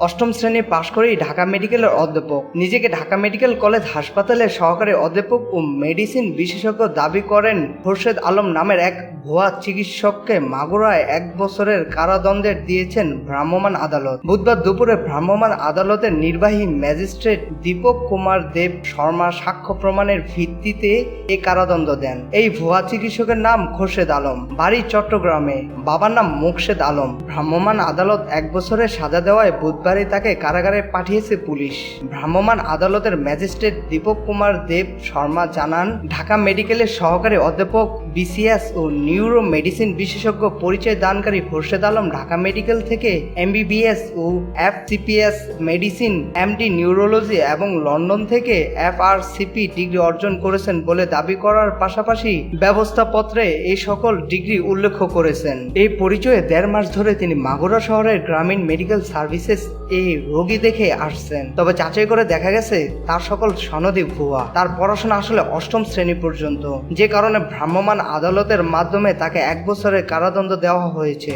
অষ্টম শ্রেণী পাশ করেই ঢাকা মেডিকেলের অধ্যাপক। নিজেকে ঢাকা মেডিকেল কলেজ হাসপাতালের সহকারী অধ্যাপক ও মেডিসিন বিশেষজ্ঞ দাবি করেন খোরশেদ আলম নামের এক ভুয়া চিকিৎসককে মাগুরায় 1 বছরের কারাদণ্ডের দিয়েছেন ভ্রাম্যমাণ আদালত। বুধবার দুপুরে ভ্রাম্যমাণ আদালতের নির্বাহী ম্যাজিস্ট্রেট দীপক কুমার দেব শর্মা সাক্ষ্য প্রমাণের ভিত্তিতে এ কারাদণ্ড দেন। এই ভুয়া চিকিৎসকের নাম খোরশেদ আলম, বাড়ি চট্টগ্রামে, বাবার নাম মোকশেদ আলম। ভ্রাম্যমাণ আদালত 1 বছরের সাজা দেওয়ায় বুধবারই তাকে কারাগারে পাঠিয়েছে পুলিশ। ভ্রাম্যমাণ আদালতের ম্যাজিস্ট্রেট দীপক কুমার দেব শর্মা জানান, ঢাকা মেডিকেলের সহকারী অধ্যাপক বিসিএস ও নিউরো মেডিসিন বিশেষজ্ঞ পরিচয় দানকারী খোরশেদ আলম ঢাকা মেডিকেল থেকে এমবিবিএস ও এফসিপিএস মেডিসিন, এমডি নিউরোলজি এবং লন্ডন থেকে এফআরসিপি ডিগ্রি অর্জন করেছেন বলে দাবি করার পাশাপাশি ব্যবস্থাপত্রে এই সকল ডিগ্রি উল্লেখ করেছেন। এই পরিচয়ে 1.5 মাস ধরে তিনি মাগুরা শহরের গ্রামীণ মেডিকেল সার্ভিসেস এই রোগী দেখে আসছেন। তবে যাচাই করে দেখা গেছে তার সকল সনদই ভুয়া। তার পড়াশোনা আসলে অষ্টম শ্রেণী পর্যন্ত, যে কারণে ভ্রাম্যমাণ আদালতের মাধ্যমে তাকে 1 বছরের কারাদণ্ড দেওয়া হয়েছে।